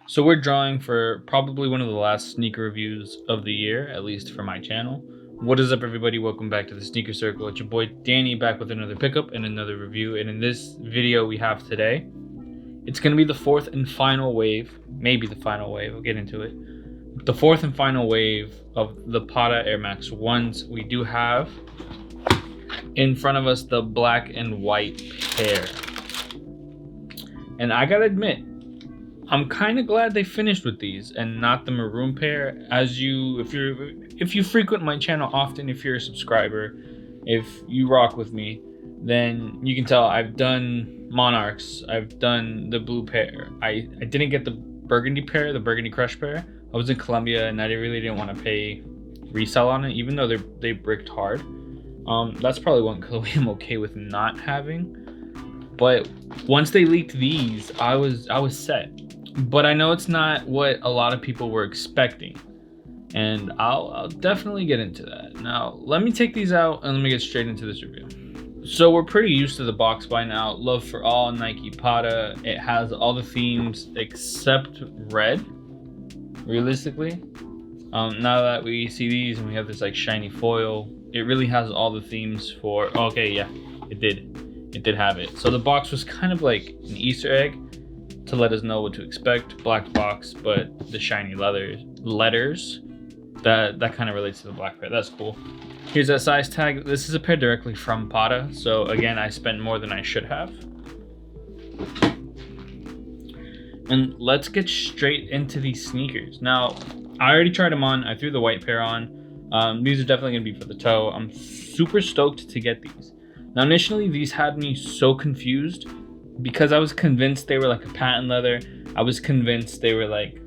So we're drawing for probably one of the last sneaker reviews of the year, at least for my channel. What is up, everybody? Welcome back to the Sneaker Circle. It's your boy Danny back with another pickup and another review. And in this video we have today, it's going to be the fourth and final wave, maybe the final wave, we'll get into it. The fourth and final wave of the Patta Air Max 1s. We do have in front of us the black and white pair. And I gotta admit, I'm kind of glad they finished with these and not the maroon pair. If you frequent my channel often, if you're a subscriber, if you rock with me, then you can tell I've done Monarchs, I've done the blue pair. I didn't get the burgundy pair, the burgundy crush pair. I was in Colombia and I really didn't want to pay resell on it, even though they bricked hard. That's probably one colorway I'm okay with not having. But once they leaked these, I was set. But I know it's not what a lot of people were expecting, and I'll definitely get into that. Now, let me take these out and let me get straight into this review. So we're pretty used to the box by now. Love for all, Nike Patta. It has all the themes except red, realistically. Now that we see these and we have this like shiny foil, it really has all the themes for, okay, yeah, it did have it. So the box was kind of like an Easter egg to let us know what to expect. Black box, but the shiny letters, that kind of relates to the black pair. That's cool. Here's that size tag. This is a pair directly from Patta, so again, I spent more than I should have. And let's get straight into these sneakers. Now, I already tried them on. I threw the white pair on. These are definitely gonna be for the toe. I'm super stoked to get these. Now, initially, these had me so confused because I was convinced they were like a patent leather. I was convinced they were like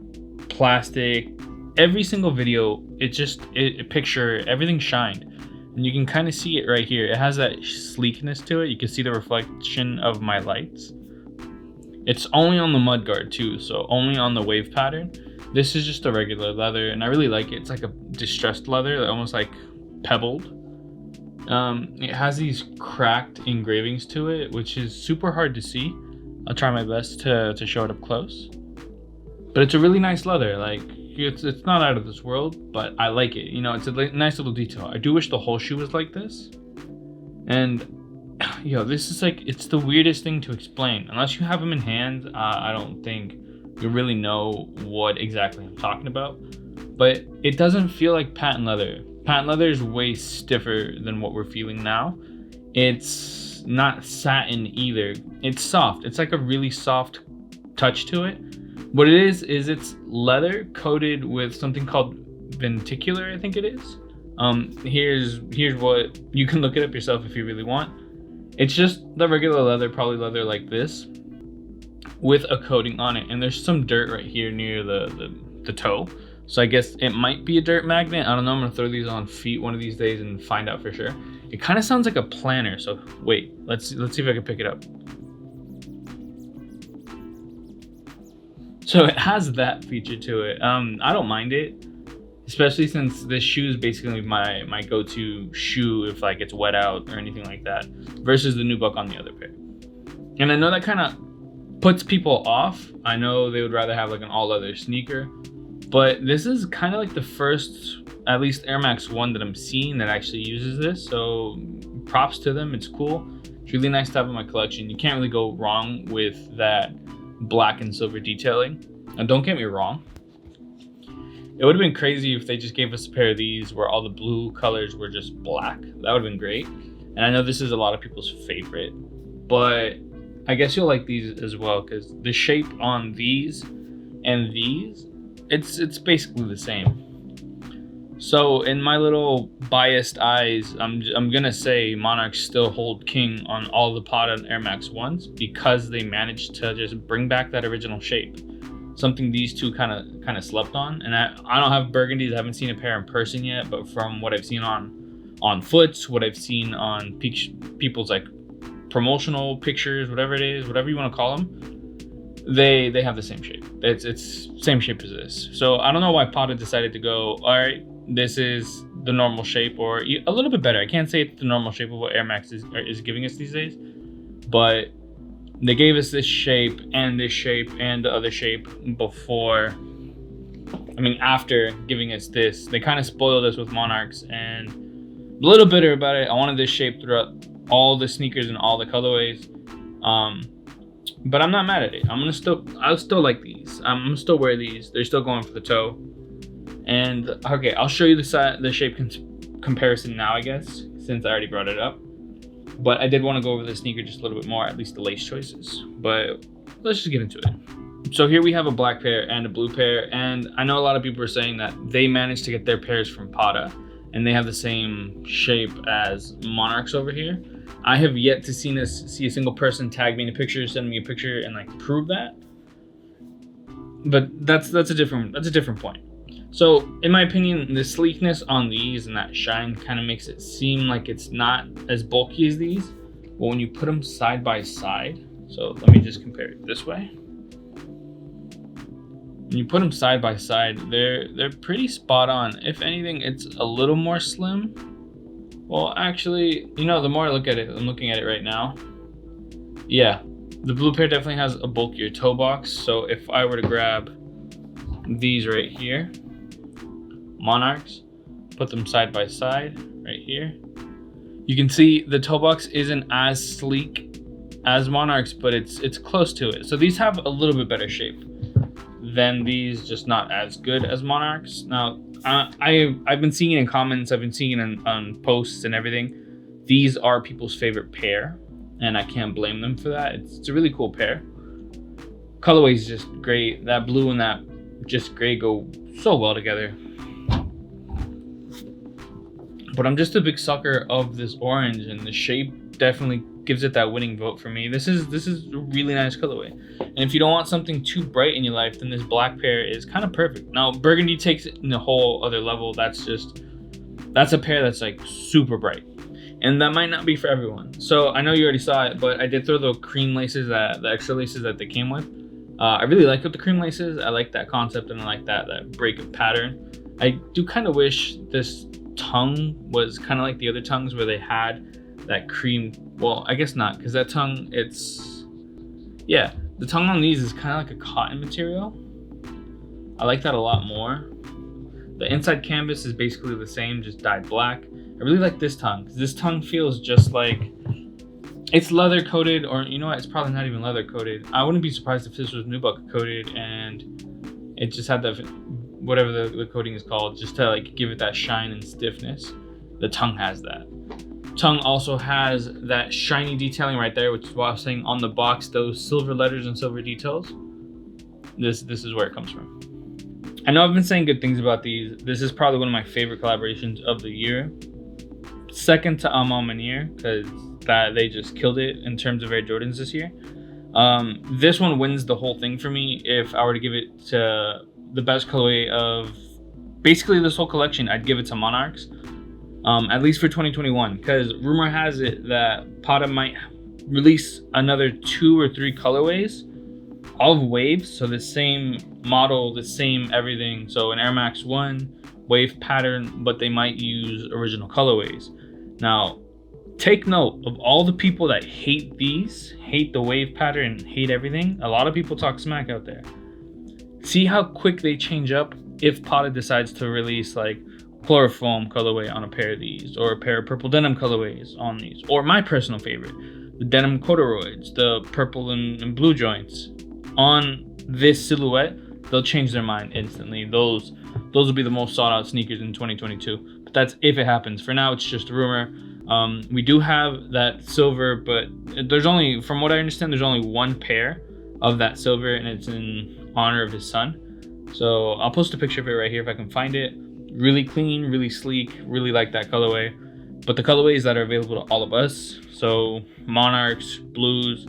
plastic. Every single video, it picture, everything shined. And you can kind of see it right here. It has that sleekness to it. You can see the reflection of my lights. It's only on the mudguard too, so only on the wave pattern. This is just a regular leather, and I really like it. It's like a distressed leather, almost like pebbled. It has these cracked engravings to it, which is super hard to see. I'll try my best to show it up close. But it's a really nice leather. Like, it's not out of this world, but I like it. You know, it's a nice little detail. I do wish the whole shoe was like this. And, this is like, it's the weirdest thing to explain. Unless you have them in hand, I don't think you really know what exactly I'm talking about. But it doesn't feel like patent leather. Patent leather is way stiffer than what we're feeling now. It's not satin either. It's soft. It's like a really soft touch to it. What it is it's leather coated with something called venticular, I think it is. Here's what, you can look it up yourself if you really want. It's just the regular leather, probably leather like this, with a coating on it. And there's some dirt right here near the toe. So I guess it might be a dirt magnet. I don't know. I'm gonna throw these on feet one of these days and find out for sure. It kind of sounds like a planner. So wait, let's see if I can pick it up. So it has that feature to it. I don't mind it, especially since this shoe is basically my go-to shoe if like it's wet out or anything like that, versus the nubuck on the other pair. And I know that kind of puts people off. I know they would rather have like an all leather sneaker. But this is kind of like the first, at least Air Max 1 that I'm seeing that actually uses this. So props to them. It's cool. It's really nice to have in my collection. You can't really go wrong with that black and silver detailing. And don't get me wrong, it would have been crazy if they just gave us a pair of these where all the blue colors were just black. That would have been great. And I know this is a lot of people's favorite, but I guess you'll like these as well because the shape on these and these, it's basically the same. So in my little biased eyes, I'm gonna say Monarch still hold king on all the Patta Air Max 1s because they managed to just bring back that original shape. Something these two kind of slept on. And I don't have burgundies. I haven't seen a pair in person yet, but from what I've seen on foots, what I've seen on people's like promotional pictures, whatever it is, whatever you want to call them, they have the same shape. It's same shape as this. So I don't know why Patta decided to go, all right, this is the normal shape, or a little bit better. I can't say it's the normal shape of what Air Max is giving us these days, but They gave us this shape and the other shape before. I mean, after giving us this, they kind of spoiled us with Monarchs, and a little bitter about it. I wanted this shape throughout all the sneakers and all the colorways. But I'm not mad at it. I'll still like these. I'm gonna still wear these. They're still going for the toe. And okay, I'll show you the shape comparison now, I guess, since I already brought it up. But I did want to go over the sneaker just a little bit more, at least the lace choices. But let's just get into it. So here we have a black pair and a blue pair, and I know a lot of people are saying that they managed to get their pairs from Patta, and they have the same shape as Monarchs over here. I have yet to see a single person tag me in a picture, send me a picture, and like prove that. But that's a different point. So in my opinion, the sleekness on these and that shine kind of makes it seem like it's not as bulky as these. But when you put them side by side, so let me just compare it this way. When you put them side by side, they're pretty spot on. If anything, it's a little more slim. Well, actually, you know, the more I look at it, I'm looking at it right now. Yeah, the blue pair definitely has a bulkier toe box. So if I were to grab these right here, Monarchs, put them side by side right here, you can see the toe box isn't as sleek as Monarchs, but it's close to it. So these have a little bit better shape than these, just not as good as Monarchs. Now, I've been seeing it in comments, I've been seeing it on posts and everything. These are people's favorite pair, and I can't blame them for that. It's a really cool pair. Colorway is just great. That blue and that just gray go so well together. But I'm just a big sucker of this orange, and the shape definitely gives it that winning vote for me. This is a really nice colorway. And if you don't want something too bright in your life, then this black pair is kind of perfect. Now, burgundy takes it in a whole other level. That's a pair that's like super bright. And that might not be for everyone. So I know you already saw it, but I did throw the cream laces, the extra laces that they came with. I really like the cream laces. I like that concept, and I like that break of pattern. I do kind of wish this tongue was kind of like the other tongues where they had that cream. Well, I guess not, because that tongue, the tongue on these is kind of like a cotton material. I like that a lot more. The inside canvas is basically the same, just dyed black. I really like this tongue, because this tongue feels just like it's leather coated, or you know what, it's probably not even leather coated. I wouldn't be surprised if this was nubuck coated and it just had that, whatever the coating is called, just to like give it that shine and stiffness. The tongue has that. Tongue also has that shiny detailing right there, which is why I was saying on the box, those silver letters and silver details. This is where it comes from. I know I've been saying good things about these. This is probably one of my favorite collaborations of the year. Second to Manier, because they just killed it in terms of Air Jordans this year. This one wins the whole thing for me. If I were to give it to the best colorway of basically this whole collection, I'd give it to Monarchs. At least for 2021, because rumor has it that Patta might release another 2 or 3 colorways of waves. So the same model, the same everything. So an Air Max 1 wave pattern, but they might use original colorways. Now, take note of all the people that hate these, hate the wave pattern, hate everything. A lot of people talk smack out there. See how quick they change up if Patta decides to release like chloroform colorway on a pair of these, or a pair of purple denim colorways on these, or my personal favorite, the denim corduroys, the purple and blue joints on this silhouette. They'll change their mind instantly. Those will be the most sought out sneakers in 2022. But that's if it happens. For now, it's just a rumor. We do have that silver, but there's only, from what I understand, there's only one pair of that silver, and it's in honor of his son. So I'll post a picture of it right here if I can find it. Really clean, really sleek, really like that colorway. But the colorways that are available to all of us, so Monarchs, blues,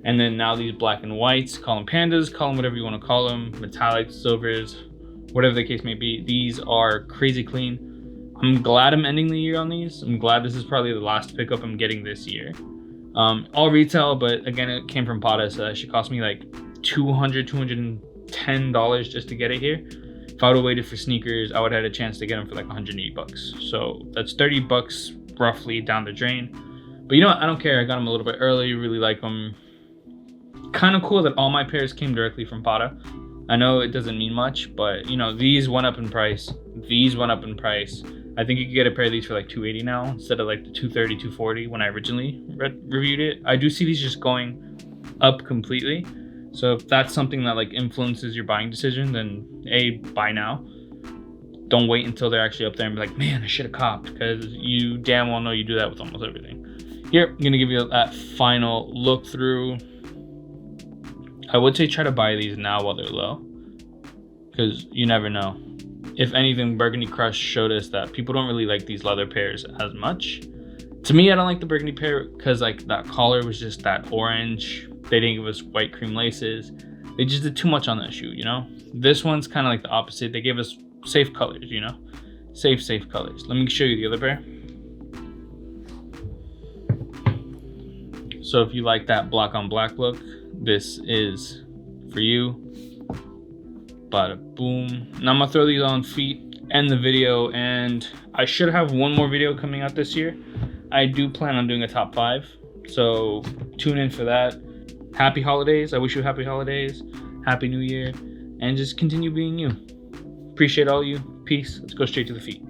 and then now these black and whites, call them pandas, call them whatever you want to call them, metallics, silvers, whatever the case may be. These are crazy clean. I'm glad I'm ending the year on these. I'm glad this is probably the last pickup I'm getting this year. All retail, but again, it came from Patta, so that should cost me like $210 just to get it here. If I would have waited for sneakers, I would have had a chance to get them for like 180 bucks. So that's 30 bucks roughly down the drain. But you know what? I don't care. I got them a little bit early. Really like them. kind of cool that all my pairs came directly from Patta. I know it doesn't mean much, but you know, these went up in price. These went up in price. I think you could get a pair of these for like $280 now instead of like the $230, $240 when I originally reviewed it. I do see these just going up completely. So if that's something that like influences your buying decision, then A, buy now. Don't wait until they're actually up there and be like, man, I should have copped, because you damn well know you do that with almost everything. Here, I'm gonna give you that final look through. I would say try to buy these now while they're low, because you never know. If anything, Burgundy Crush showed us that people don't really like these leather pairs as much. To me, I don't like the Burgundy pair because like that collar was just that orange. They didn't give us white cream laces. They just did too much on that shoe, you know? This one's kind of like the opposite. They gave us safe colors, you know? Safe colors. Let me show you the other pair. So if you like that black on black look, this is for you. Bada boom. Now I'm gonna throw these on feet, end the video, and I should have one more video coming out this year. I do plan on doing a top 5, so tune in for that. Happy holidays. I wish you happy holidays, happy new year, and just continue being you. Appreciate all you. Peace. Let's go straight to the feet.